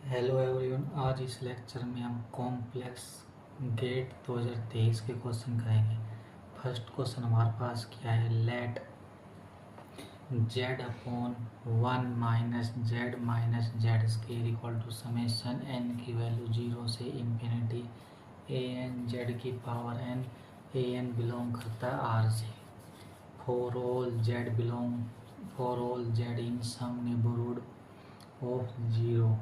Hello everyone. आज इस lecture में हम कॉम्प्लेक्स गेट 2023 के क्वेश्चन करेंगे। फर्स्ट क्वेश्चन हमारे पास क्या है, let Z upon 1 minus Z square equal to summation N की वैल्यू 0 से इंफिनिटी ए एन जेड की power N. A N belong करता है आर से। For all Z in some neighbourhood of 0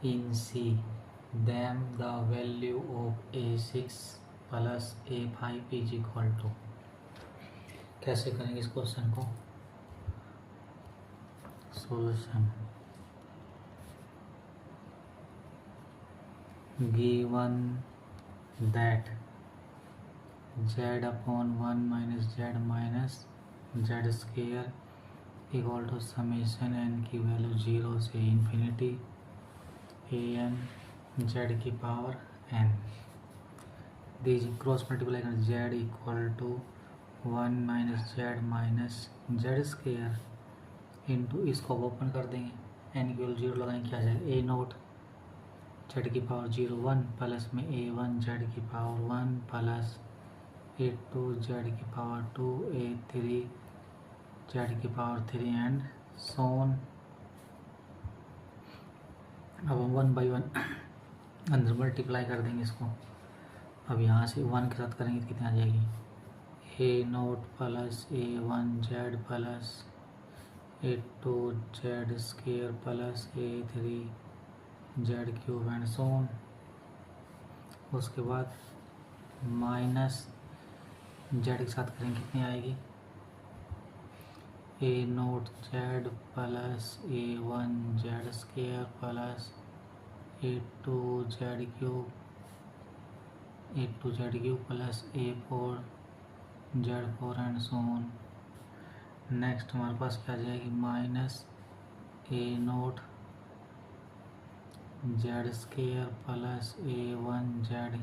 in C, then the value of A6 plus A5 is equal to। कैसे करेंगे इस question को? Solution given that z upon 1 z square equal to summation n की value 0 से infinity A N Z की power n। These cross multiply कर z equal to 1 z square into इसको open कर देंगे, एन की वैल्यू 0 लगाएंगे, क्या आ जाएगा ए नोट जेड की पावर 0 1 प्लस में ए वन जेड की पावर 1 प्लस ए टू जेड की पावर 2 ए थ्री जेड की पावर 3 एंड सोन। अब हम 1 बाई 1 अंदर मल्टीप्लाई कर देंगे इसको। अब यहाँ से 1 के साथ करेंगे तो कितनी आ जाएगी, a not plus a one z plus A two z square plus a three z cube and so on. उसके बाद माइनस जेड के साथ करेंगे कितनी आएगी, a note z plus a one z square plus A two z cube plus a four z four and so on. Next हमारे पास क्या आ जाएगी, minus a note z square plus a one z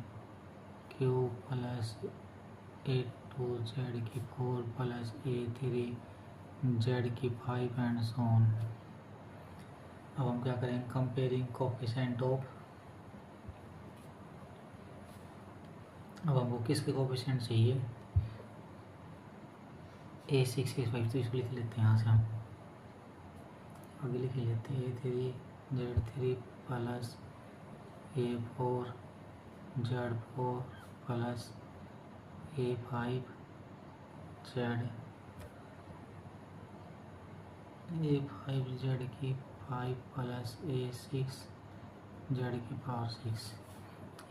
cube plus A two Z की 4 plus a three Z की 5 and so on. अब हम क्या करेंगे, कंपेयरिंग कोफिशिएंट ऑफ। अब हमको किसके कोफिशिएंट चाहिए, A6 A5, तो इसको लिख लेते हैं यहाँ से हम आगे लिख लेते हैं A3 Z3 plus A4 Z4 plus A5 Z की 5 प्लस A6 जेड की पावर 6।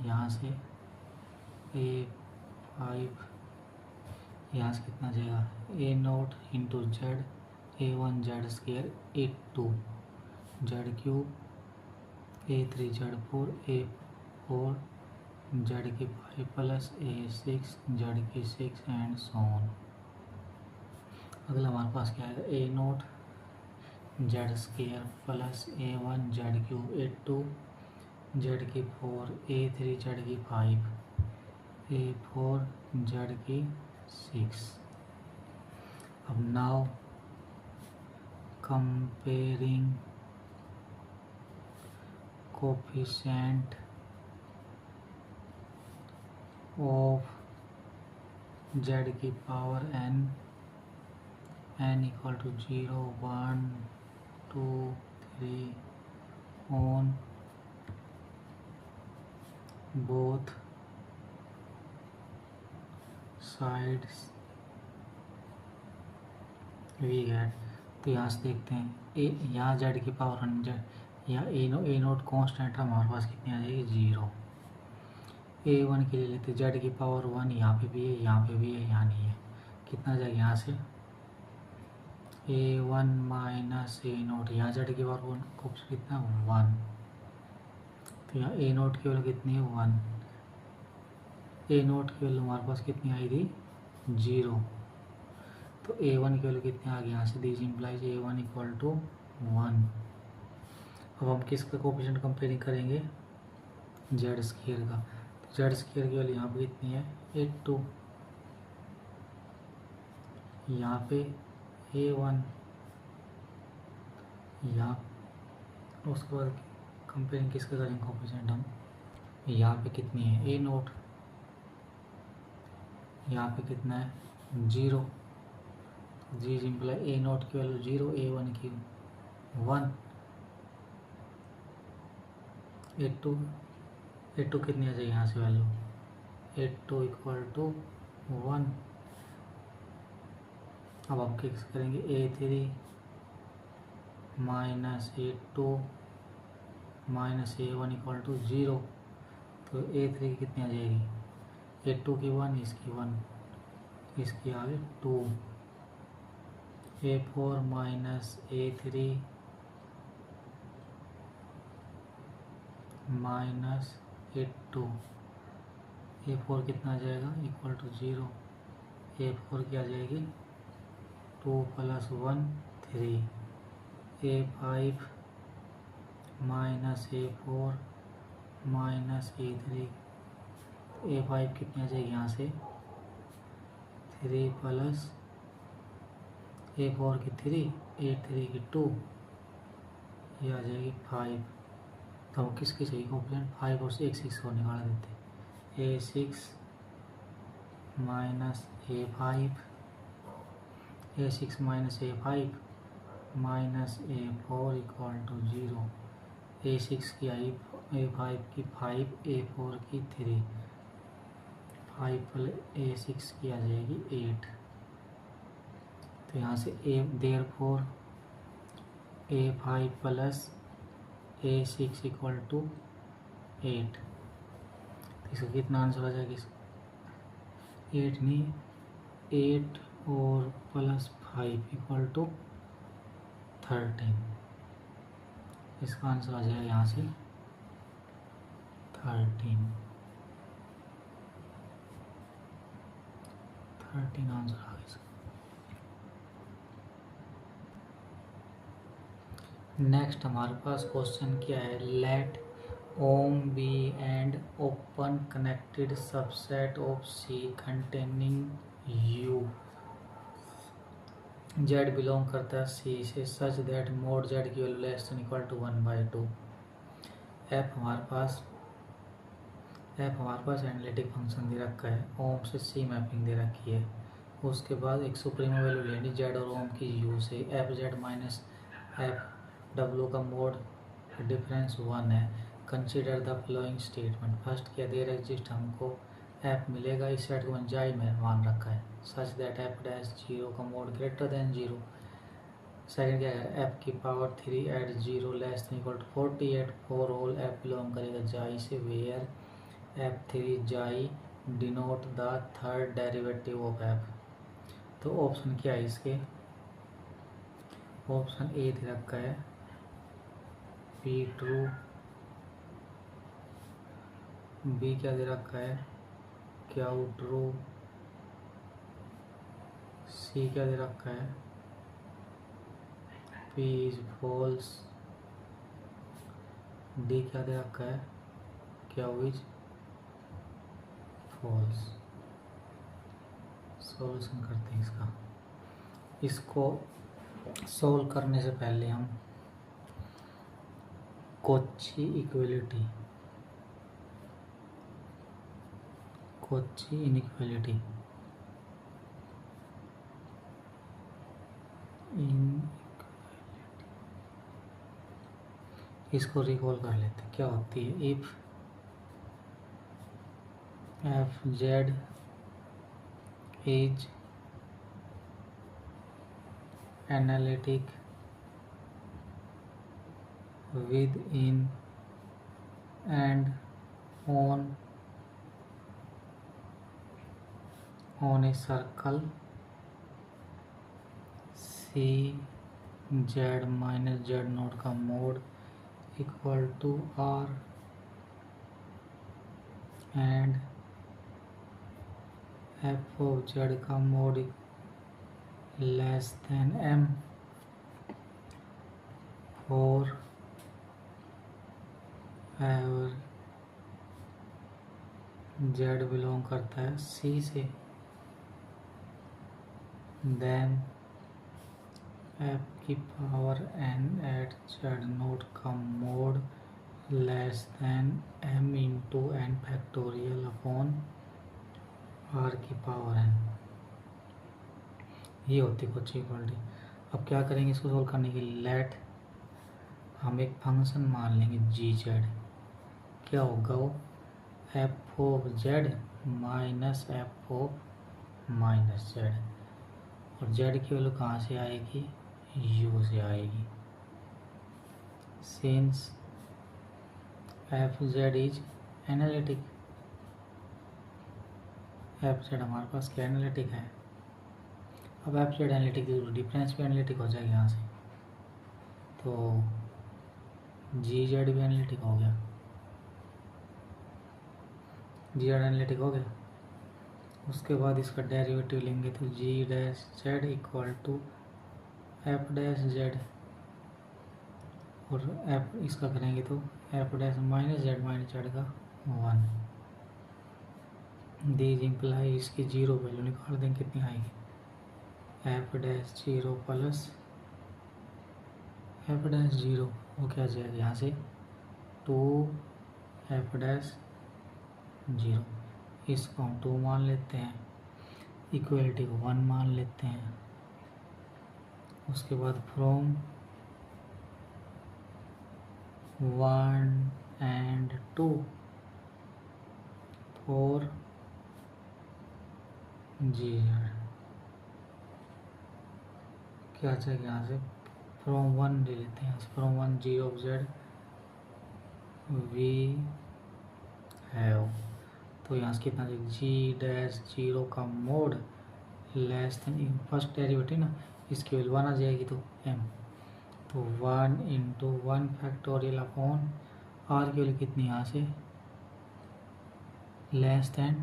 यहाँ से A5 यहाँ से कितना जाएगा, ए not into z a one z square a two z cube a three z four a four z की 5 plus A6 Z की 6 एंड सोन। अगला हमारे पास क्या आएगा, a note z square plus a one z cube a two Z की 4 ए three Z की 5 ए four z की 6। अब now comparing coefficient of z की power n equal to 0 1 2 3 on both sides we get. तो यहाँ से देखते हैं ए, यहाँ जेड की पावर 100 या ए नोट कॉन्स्टेंट हमारे पास कितनी आ जाएगी 0। ए वन के लिए लेते जेड की पावर 1, यहाँ पे भी है यहाँ पे भी है यहाँ नहीं है, कितना जाएगा यहाँ से ए वन माइनस ए नोट, यहाँ जेड की पावर 1 को कितना 1, तो यहाँ ए नोट की वैल्यू कितनी है 1। ए नोट की वैल्यू हमारे पास कितनी आई थी 0, तो ए वन की वैल्यू कितनी आ गई यहाँ से, this implies A one equal to 1। अब हम किसका कोफिशिएंट कंपेयरिंग करेंगे, जेड स्क्वायर का। तो जेड स्क्वायर की वैल्यू यहाँ पे कितनी है 82, यहाँ पे A1 यहाँ, उसके बाद कंपेयरिंग किसके करेंगे कोफिशिएंट हम, यहाँ पे कितनी है ए नोट, यहाँ पे कितना है 0, जी इम्प्लाई ए नोट की वैल्यू 0, ए वन की 1, ए टू कितनी आ जाएगी यहाँ से value, a two equal to 1। अब हम क्या करेंगे a three minus a two minus a one equal to 0, तो ए थ्री की कितनी आ जाएगी, ए टू की 1, इसकी 1, इसकी आ गई 2, a four minus a three minus a two, a four कितना आ जाएगा इक्वल टू 0, ए फोर की आ जाएगी 2 plus 1 3, A five minus A four minus a three, A five कितनी आ जाएगी यहाँ से 3 प्लस ए फोर की 3, ए थ्री की 2, ये आ जाएगी 5। तो हम किसकी सही कोफिशिएंट 5 और 6 को निकाल देते, A 6 minus A five, A 6 minus A five minus A four equal to 0, A 6 की आई, ए फाइव की 5, ए फोर की 3, 5 प्लस ए 6 की आ जाएगी 8। तो यहाँ से a therefore a five plus a 6 equal to 8, तो इसका कितना आंसर आ जाएगा, 8 नहीं 8 और प्लस 5 इक्वल टू 13, इसका आंसर आ जाएगा यहाँ से 13 आंसर आ गया इसका। नेक्स्ट हमारे पास क्वेश्चन क्या है, let omega be and open connected subset of C containing U, Z belong करता है सी से सच दैट मोड जेड की value less than equal to 1/2। F हमारे पास एनालिटिक फंक्शन दे रखा है, ओम से सी मैपिंग दे रखी है, उसके बाद एक सुप्रीमो वैल्यू लेनी जेड और ओम की यू से, F Z minus F W का मोड डिफरेंस 1 है, consider the following statement. First क्या दे रहा एग्जिस्ट, हमको एफ मिलेगा, इस सेट को जाई में मान रखा है, सच दैट एफ डैश 0 का मोड ग्रेटर देन 0। सेकंड क्या है, एफ की power 3 at 0 less than equal to 48 for all F belong करेगा जाई से, वेयर एफ थ्री जाई denote the third derivative of F. तो ऑप्शन क्या है इसके, ऑप्शन ए दे रखा है पी ट्रू, बी क्या दे रखा है क्यू ट्रू, सी क्या दे रखा है पी इज फॉल्स, डी क्या दे रखा है क्यू इज फॉल्स। सॉल्यूशन करते हैं इसका, इसको सॉल्व करने से पहले हम कोची इक्वलिटी, कोची इनइक्वलिटी इसको रिकॉल कर लेते हैं। क्या होती है, if F z is analytic within and on a circle C z minus z note का mod equal to r and f of z का mod less than M for ever z belong करता है C से, then f की power n at z note का mod less than m into n factorial upon r की power n, ये होती है कुछ इक्वलिटी। अब क्या करेंगे इसको सोल्व करने के लिए, लेट हम एक फंक्शन मान लेंगे जी जेड, क्या होगा वो F of Z minus F of minus Z, और जेड की वैल्यू कहाँ से आएगी, यू से आएगी। Since F z is analytic, F Z हमारे पास क्या एनालिटिक है। अब एफ जेड एनालिटिक तो डिफरेंस भी एनालिटिक हो जाएगा यहाँ से, तो जी जेड भी एनालिटिक हो गया, जी जेड एनालिटिक हो गया। उसके बाद इसका डेरिवेटिव लेंगे तो g dash z equal to f dash z, और एफ इसका करेंगे तो एफ डैश माइनस जेड का 1, दीज इम्प्लाई इसकी जीरो वैल्यू निकाल देंगे कितनी आएगी, f dash zero plus f dash zero, वो क्या जाएगा यहाँ से 2 एफ डैश जीरो, इसको हम 2 मान लेते हैं, इक्वलिटी को 1 मान लेते हैं। उसके बाद फ्रॉम 1 and 2 फॉर जी क्या चाहिए यहाँ से, फ्रॉम 1 ले लेते हैं, from 1 G of Z we have, तो यहाँ से कितना चाहिए, जी डैश जीरो का mod less than first derivative ना, इसकी वैल्यू 1 आ जाएगी तो m, तो 1 इंटू 1 फैक्टोरियल अपॉन आर की वैल्यू कितनी यहाँ से लेस देन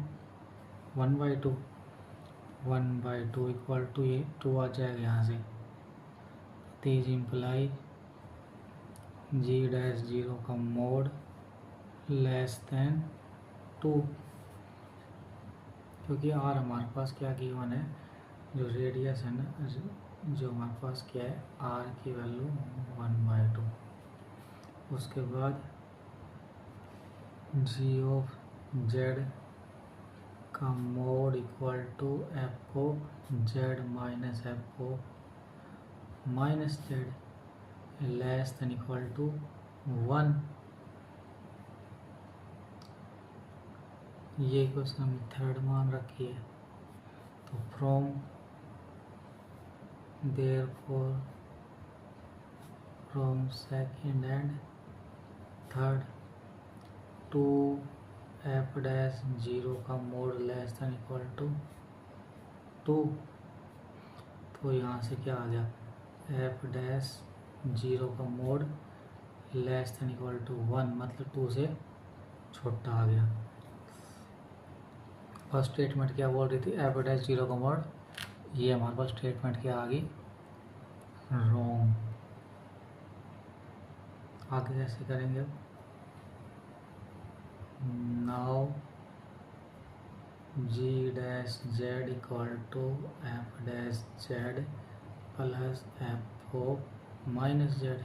1/2, 1/2 इक्वल टू ये 2 आ जाएगा यहाँ से, तेज इम्प्लाई जी डैश जीरो का मोड लेस देन 2, क्योंकि आर हमारे पास क्या गिवन है, जो रेडियस है ना, जो हमारे पास क्या है आर की वैल्यू 1/2। उसके बाद जी ऑफ जेड का mod equal to f o z minus f o minus z less than equal to 1। ये क्वेश्चन हमने थर्ड मान रखी है, तो from therefore from second and third to f dash zero का mod less than equal to 2, तो यहाँ से क्या आ गया f डैश जीरो का mod less than equal to 1, मतलब 2 से छोटा आ गया। फर्स्ट स्टेटमेंट क्या बोल रही थी, f डैश जीरो का मोड, ये हमारे पास स्टेटमेंट क्या आ गई, रॉन्ग। आगे कैसे करेंगे, now g dash z equal to f dash z plus f o minus z,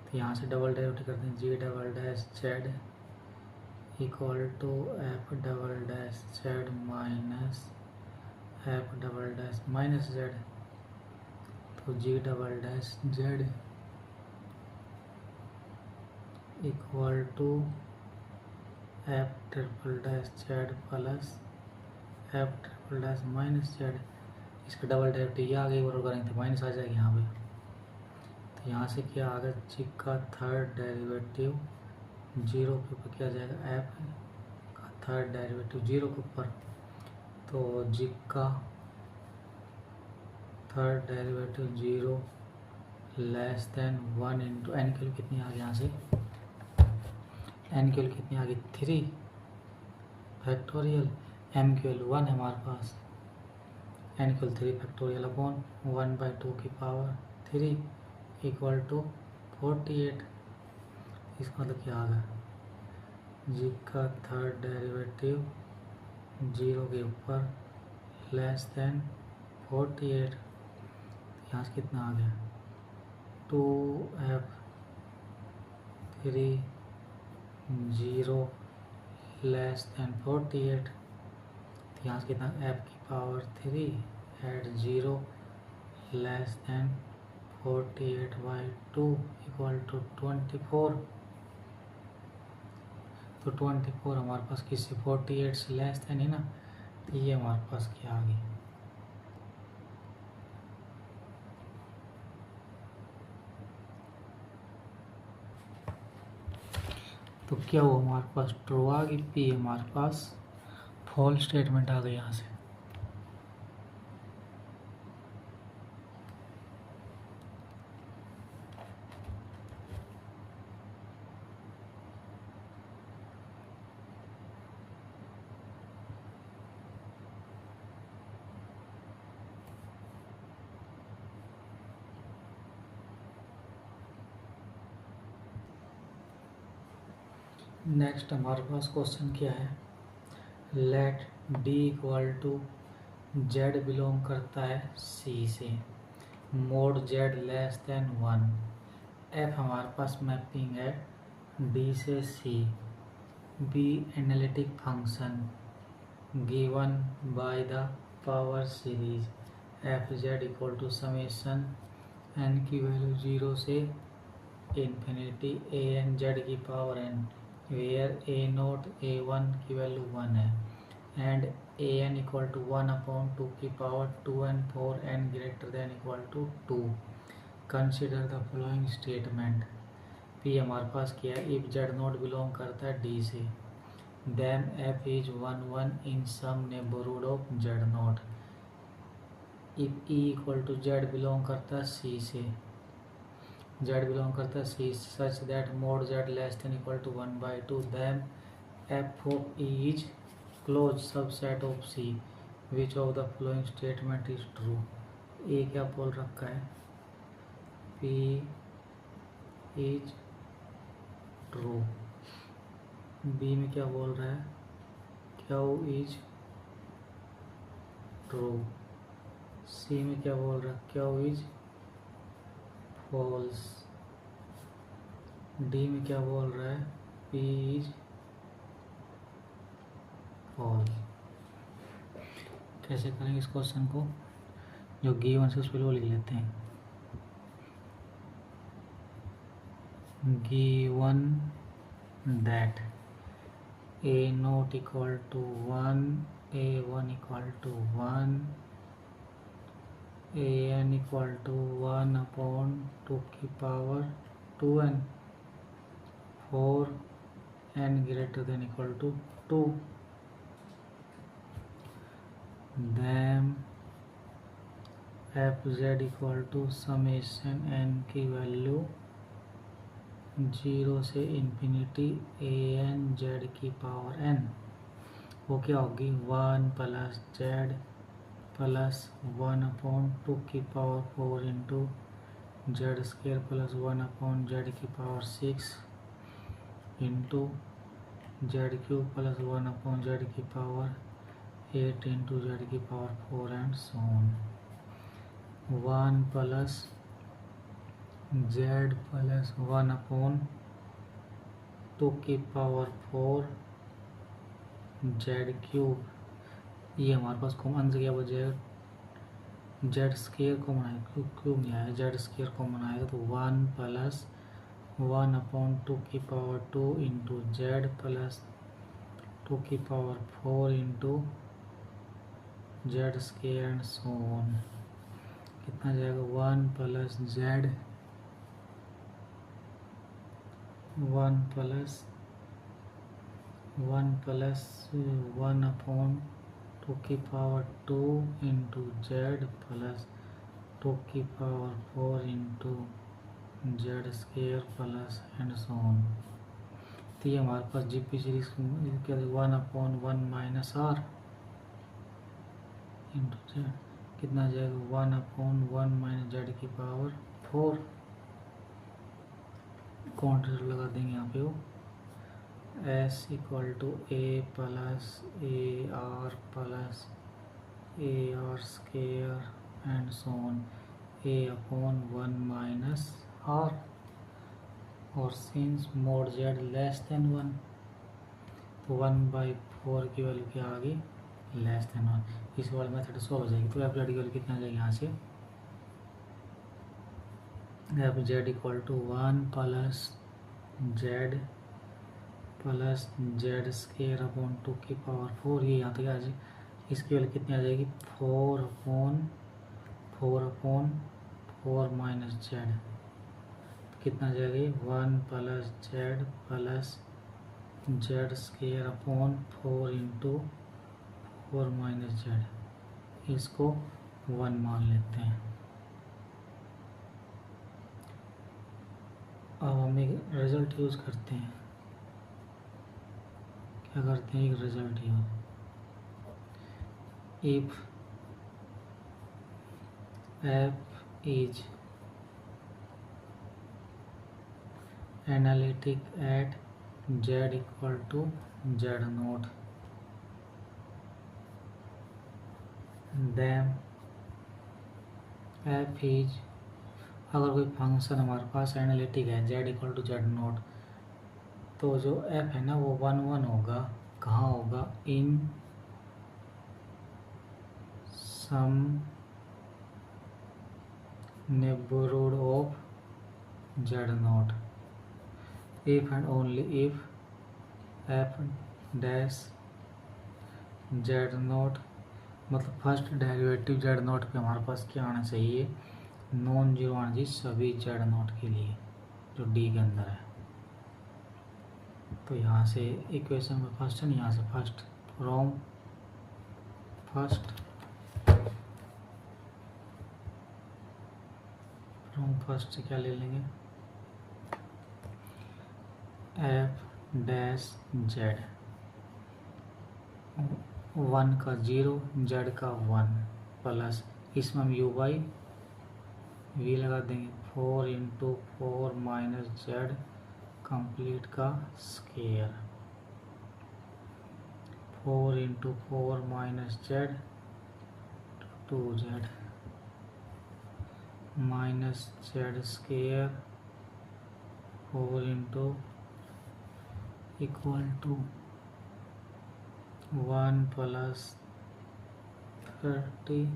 तो यहाँ से डबल डेरिवेटिव करते हैं, g double dash z equal to f double dash z minus f double dash minus z, तो g double dash z equal to f triple dash z plus f triple dash minus z, इसका double derivative ये आगे और करेंगे तो minus आ जाएगा यहाँ पे, तो यहाँ से क्या आ गया, जी का थर्ड डेरिवेटिव जीरो के ऊपर क्या जाएगा, एफ का थर्ड डेरिवेटिव जीरो के ऊपर, तो जी का third derivative zero less than 1 into N की वैल्यू कितनी आ गई, यहाँ से एन की वैल्यू कितनी आ गई 3 फैक्टोरियल, एम की वैल्यू 1 है हमारे पास, एन की वैल्यू 3 फैक्टोरियल अपॉन 1/2 की पावर 3 इक्वल टू 48। इसका मतलब क्या आ गया, जी का थर्ड डेरिवेटिव जीरो के ऊपर लेस देन 48, यहाँ से कितना आ गया 2f 3 0 लेस देन 48, तो यहाँ से कितना f की power 3 at 0 less than 48/2 equal to 24। तो 24 हमारे पास किसी 48 से लेस देन है ना, तो ये हमारे पास क्या आ गई। तो क्या हुआ, हमारे पास ट्रू आ गई, पी हमारे पास फॉल्स स्टेटमेंट आ गई यहाँ से। नेक्स्ट हमारे पास क्वेश्चन क्या है, let D equal to Z belong करता है सी से, mod Z less than 1। F हमारे पास मैपिंग है डी से C, B analytic function given by the power series F Z equal to summation N की वैल्यू 0 से इन्फिनिटी ए एन जेड की power N, where A naught A one की value 1 है, and A N equal to 1/2 की power 2n for N greater than equal to 2। Consider the following statement. P हमारे पास क्या है, if Z naught belong करता है डी से, then F is 1 in some neighbourhood of Z naught. If E equal to Z belong करता है C से, जेड बिलोंग करता है C such that mod Z less than equal to 1/2, then F of E is close subset of C, which of the following statement is true. A क्या बोल रखा है, P is true. B में क्या बोल रहा है, क्यू इज ट्रू। सी में क्या बोल रहा है, क्यू इज फॉल्स। डी में क्या बोल रहा है, पी इज फॉल्स। कैसे करेंगे इस क्वेश्चन को, जो गिवन से उस पर वो लिख लेते हैं। Given that A naught equal to 1, A one equal to 1, A N equal to 1/2 की power 2n for N greater than equal to 2, then F Z equal to summation N की वैल्यू 0 से इन्फिनिटी ए एन जेड की power N, वो क्या होगी 1 plus Z plus 1/2 की power 4 into Z square plus 1/जेड की power 6 into Z cube plus 1/जेड की पावर 8 इंटू जेड की power 4 and so on. 1 plus Z plus 1/2 की पावर 4 जेड क्यूब, ये हमारे पास कॉमन से क्या बचेगा, जेड स्क्र कॉमन आएगा, क्यूब नहीं आया, जेड स्क्र कॉमन आएगा, तो 1 प्लस 1/2 की पावर 2 इंटू जेड प्लस 2 की power 4 into Z square and so on. कितना जाएगा 1 प्लस जेड 1 प्लस 1/2 की पावर 2 इंटू जेड प्लस 2 की power 4 into Z square plus and so on. तो ये हमारे पास GP series 1/1 minus R into Z, कितना जाएगा 1/1 माइनस जेड की पावर 4। काउंटर लगा देंगे यहाँ पे, वो S equal to A plus A R plus A R square and so on, A/1 minus R, और since mod Z less than 1, तो 1/4 की वैल्यू क्या आ गई, लेस देन 1। इस वाले मेथड सॉल्व हो जाएगी। तो एफ जेड की वैल्यू कितना आ जाएगी यहाँ से, F Z equal to 1 plus Z square upon 2 की पावर 4, ये यहाँ तक आ जाए। इसकी वैल्यू कितनी आ जाएगी, 4/4 माइनस जेड, कितना आ जाएगी 1 plus Z square upon 4 into 4 minus Z, इसको 1 मान लेते हैं। अब हम एक रिजल्ट यूज़ करते हैं। क्या करते हैं, एक result use, if F is analytic at Z equal to Z naught, then F is, अगर कोई फंक्शन हमारे पास एनालिटिक है Z equal to Z naught, तो जो एफ है ना वो 1 1 होगा। कहाँ होगा, in some neighbourhood of Z naught, if and only if F dash Z naught, मतलब फर्स्ट डेरिवेटिव जेड नोट पे हमारे पास क्या आना चाहिए, नॉन जीरो आना चाहिए सभी जेड नोट के लिए जो डी के अंदर है। तो यहाँ से इक्वेशन में फर्स्ट है, यहाँ से फर्स्ट फ्रॉम फर्स्ट से क्या ले लेंगे, एफ डैश जेड, 1 का 0 जेड का 1 प्लस, इसमें हम यू बाई वी लगा देंगे, 4 इंटू 4 माइनस जेड कंप्लीट का square, 4 into 4 minus Z 2 Z minus Z square 4 into equal to 1 plus 30,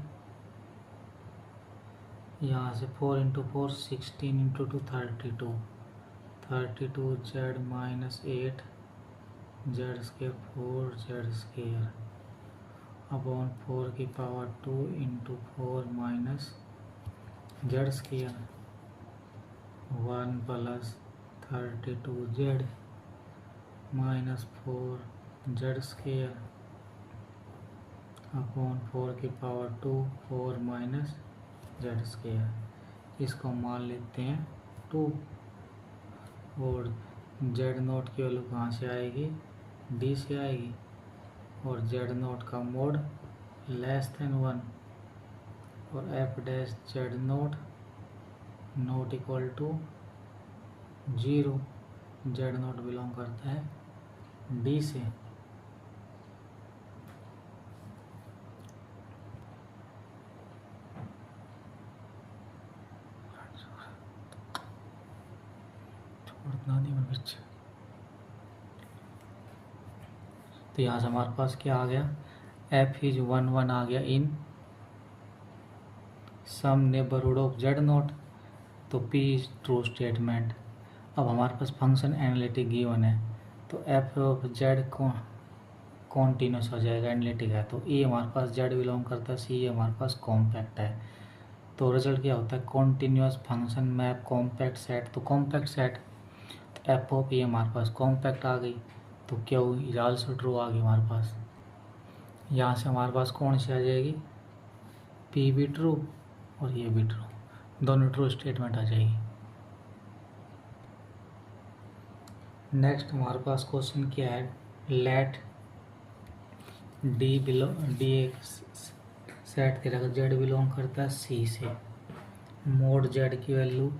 यहाँ से 4 into 4 16 into 2 32 Z minus 8 Z square 4 Z square upon 4 की power 2 into 4 minus Z square 1 plus 32 Z minus 4 Z square upon 4 की power 2 4 minus Z square, इसको मान लेते हैं 2। और Z note की वैल्यू कहाँ से आएगी, डी से आएगी, और जेड नोट का मोड लेस देन 1, और F dash Z naught naught equal to 0, Z naught belong करता है डी से। तो यहाँ से हमारे पास क्या आ गया, एफ इज 1 1 आ गया इन some neighbourhood of Z naught, तो पी इज ट्रू स्टेटमेंट। अब हमारे पास फंक्शन एनालिटिक गिवन है, तो एफ ऑफ जेड कॉन्टिन्यूस हो जाएगा, एनालिटिक है, तो ए हमारे पास जेड बिलोंग करता है, सी हमारे पास कॉम्पैक्ट है। तो रिजल्ट क्या होता है, continuous function map compact set, तो कॉम्पैक्ट सेट एफ ऑफ ए हमारे पास कॉम्पैक्ट आ गई, तो क्यू इज आल्सो ट्रू आ गई हमारे पास। यहाँ से हमारे पास कौन सी आ जाएगी, पी भी ट्रू और ये भी ट्रू, दोनों ट्रू स्टेटमेंट आ जाएगी। नेक्स्ट हमारे पास क्वेश्चन क्या है, लेट डी एक सेट के रखा, जेड बिलोंग करता है सी से, मोड जेड की value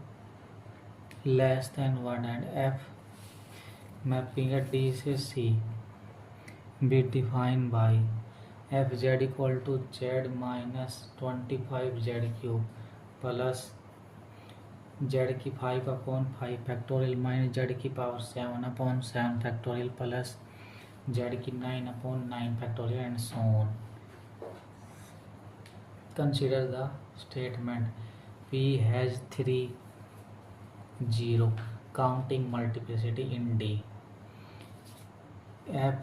less than 1 and F mapping है डी से C B define by F Z equal to Z minus 25 Z cube plus Z की 5/5 फैक्टोरियल माइनस जेड की पावर 7/7 फैक्टोरियल प्लस जेड की 9/9 factorial and so on. Consider the statement P has 3 0 counting multiplicity in D. F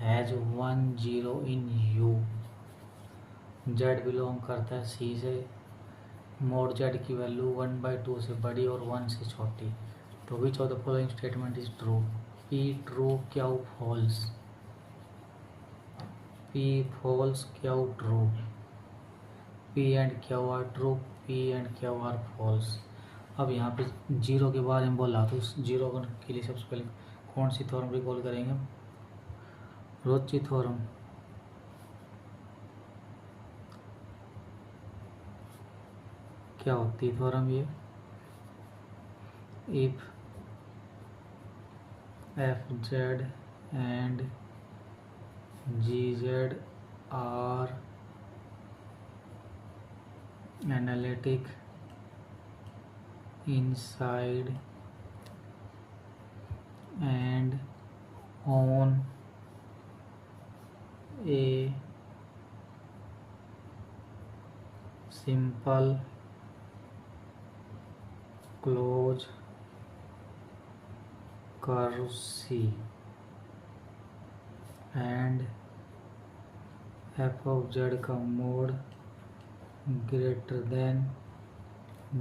has 1 0 in U. Z belong करता है C से. Mode Z की value 1/2 से बड़ी और 1 से छोटी. तो which of the following statement is true? P true, Q false. P false, Q true. P and Q are true, P and Q are false. अब यहाँ पे जीरो के बारे में बोला तो उस जीरो के लिए सबसे पहले कौन सी थ्योरम रिकॉल करेंगे? Rouche theorem. क्या होती है थ्योरम ये? If F Z and G Z are analytic inside and on a simple closed curve C and f of z का मोड ग्रेटर देन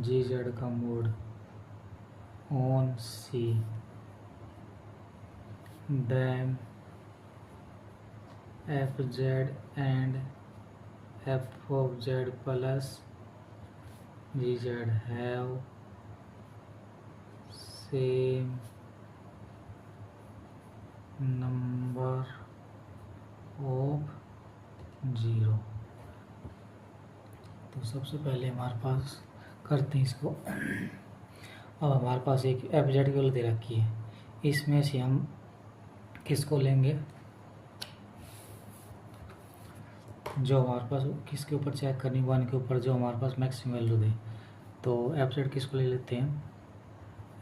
जी जेड का mode on C, then f z and f of z plus g z have same number of 0. तो सबसे पहले हमारे पास करते हैं इसको. अब हमारे पास एक एफ जेड की वैल्यू दे रखी है. इसमें से हम किसको लेंगे? जो हमारे पास किसके ऊपर चेक करनी, 1 के ऊपर, जो हमारे पास मैक्सिमम वैल्यू दे. तो एफ जेड किसको ले लेते हैं?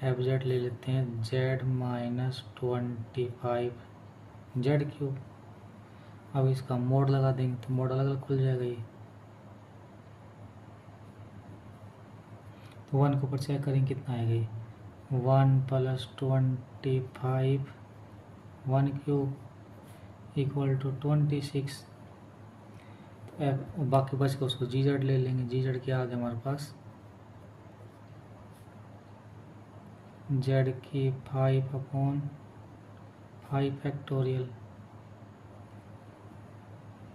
एफ जेड ले लेते हैं जेड -25 जेड क्यूब. अब इसका मोड लगा देंगे तो मोड अलग अलग खुल जाएगा ये. तो 1 के ऊपर चेक करेंगे कितना आएगा ये. 1 + 25 1 क्यूब = 26. तो बाकी बच के उसको जी जेड ले लेंगे. जी जेड क्या आ गया हमारे पास? जेड की 5/5 फैक्टोरियल,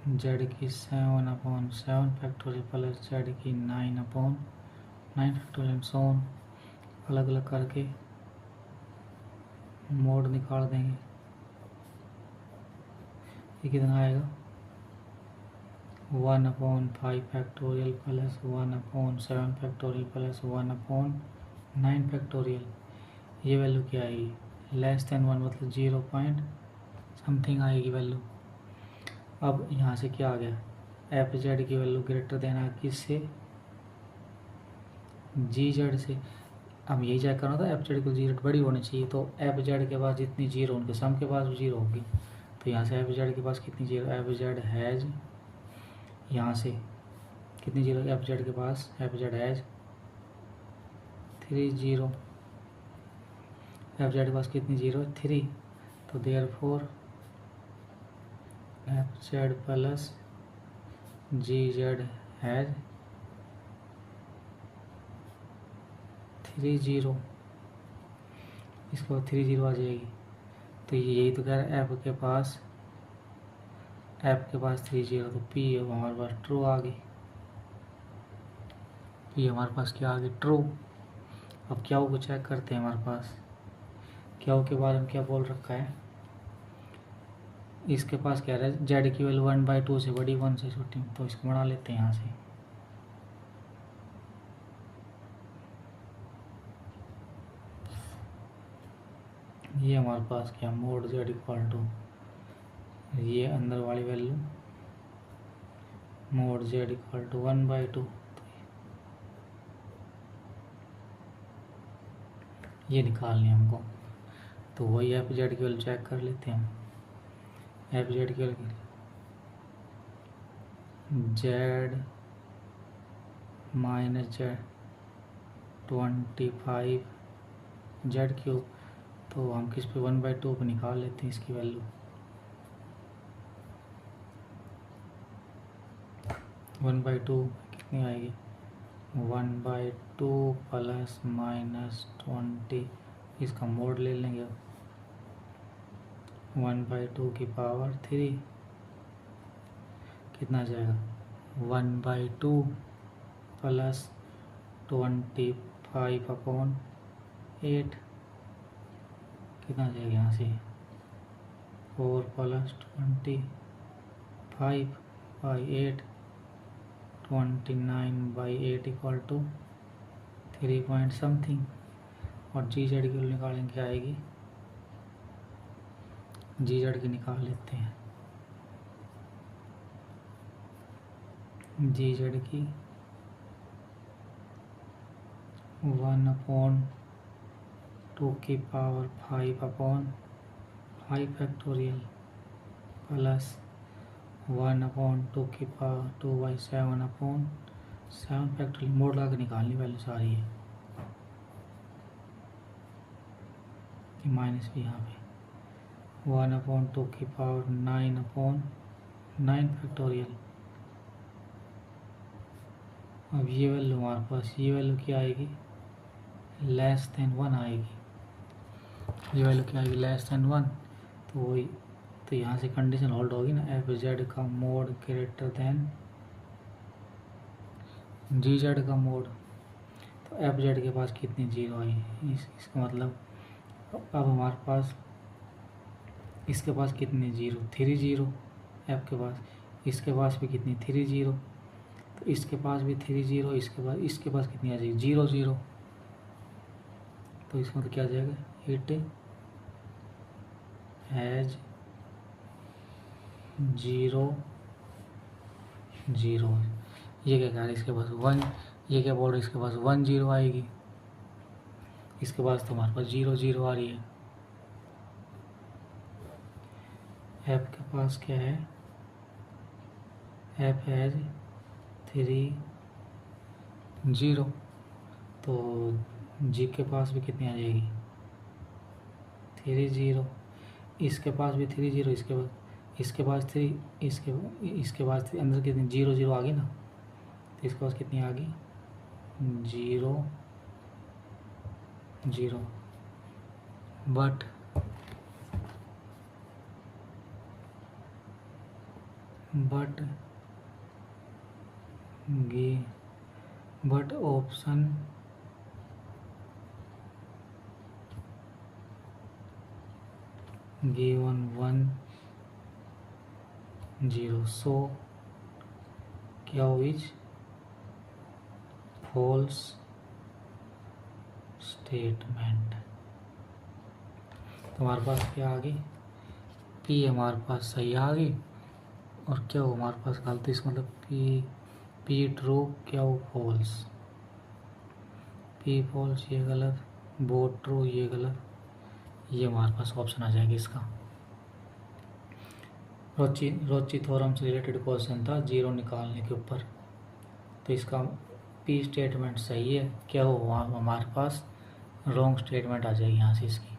जेड की 7/7 फैक्टोरियल प्लस जेड की 9/9 फैक्टोरियल सोन. अलग अलग करके मोड निकाल देंगे. ये कितना आएगा? 1/5 factorial plus 1/7 factorial plus 1/9 factorial. ये वैल्यू क्या आएगी? <1 मतलब 0 पॉइंट समथिंग आएगी वैल्यू. अब यहाँ से क्या आ गया? एफ जेड की वैल्यू ग्रेटर देना किससे? जी जेड से. अब यही चेक करना था एफ जेड को जी जेड बड़ी होनी चाहिए. तो एफ जेड के पास जितनी जीरो उनके सम के पास भी जीरो होगी. तो यहाँ से एफ जेड के पास कितनी जीरो? एफ जेड हैज, यहाँ से कितनी जीरो एफ जेड के पास? F Z has 3 0. F Z के पास कितनी जीरो? 3. तो therefore F Z plus G Z has 3 0. इसको 3 0 आ जाएगी. तो यही तो कह रहा है एफ के पास 3 0. तो पी हमारे पास ट्रू आ गई. पी हमारे पास क्या आ गई? ट्रू. अब क्या को चेक करते हैं. हमारे पास क्या के बारे में क्या बोल रखा है? इसके पास कह रहा है जेड की वैल्यू 1/2 से बड़ी 1 से छोटी. तो इसको बना लेते हैं यहाँ से. ये हमारे पास क्या? मोड जेड इक्वल टू ये अंदर वाली value mod Z equal to 1/2. ये निकालनी है हमको। तो वही एफ जेड की वैल्यू चेक कर लेते हैं हम। एफ जेड की value Z minus Z 25 Z cube. तो हम किस पे 1/2 पे निकाल लेते हैं इसकी वैल्यू। 1/2 कितनी आएगी 1/2 प्लस माइनस 20, इसका मोड ले लेंगे। 1/2 की पावर 3 कितना जाएगा 1/2 प्लस 25/8 कितना जाएगा यहाँ से 4 plus 25/8 29/8 equal to 3 point something. और जी जेड की निकालेंगे क्या आएगी, जी जेड की निकाल लेते हैं। जी जेड की 1/2 की पावर 5/5 फैक्टोरियल प्लस 1/2 की पावर 2/7/7 फैक्टोरियल। मोड ला के निकालनी वैल्यू सारी है, माइनस भी यहाँ पे 1/2 की पावर 9/9 फैक्टोरियल। अब ये वैल्यू हमारे पास, ये वैल्यू क्या आएगी लेस देन 1 आएगी। ये वैल्यू क्या आएगी लेस देन 1। तो वही, तो यहाँ से कंडीशन होल्ड होगी ना, एफ जेड का मोड ग्रेटर देन जी जेड का मोड। तो एफ जेड के पास कितनी जीरो आई, इसका मतलब अब हमारे पास इसके पास कितनी जीरो 3 जीरो एफ के पास, इसके पास भी कितनी 3 जीरो, तो इसके पास भी 3 जीरो, इसके पास कितनी आ जाएगी 0 0। तो इसका मतलब क्या आ जाएगा इट हैज 0 0। ये क्या कह रहा है इसके पास 1, ये क्या बोल रहा है इसके पास 1 0 आएगी, इसके पास तो हमारे पास 0 0 आ रही है। एफ के पास क्या है, एफ हैज 3 0। तो जी के पास भी कितनी आ जाएगी 3 0, इसके पास भी 3 0, इसके पास 3, इसके पास 3, अंदर कितनी 0 0 आ गई ना, तो इसके पास कितनी आ गई 0 0। But option given 1 0, so Q is false statement। तो हमारे पास क्या आ गई, पी हमारे पास सही आ गई और क्या हो हमारे पास गलत। इसका मतलब पी ट्रू क्या हो फॉल्स, पी फॉल्स ये गलत, बोथ ट्रू ये गलत, ये हमारे पास ऑप्शन आ जाएगा इसका। रोची थ्योरम से रिलेटेड क्वेश्चन था जीरो निकालने के ऊपर। तो इसका पी स्टेटमेंट सही है, क्या हो वहाँ हमारे पास रॉन्ग स्टेटमेंट आ जाएगी यहाँ से इसकी।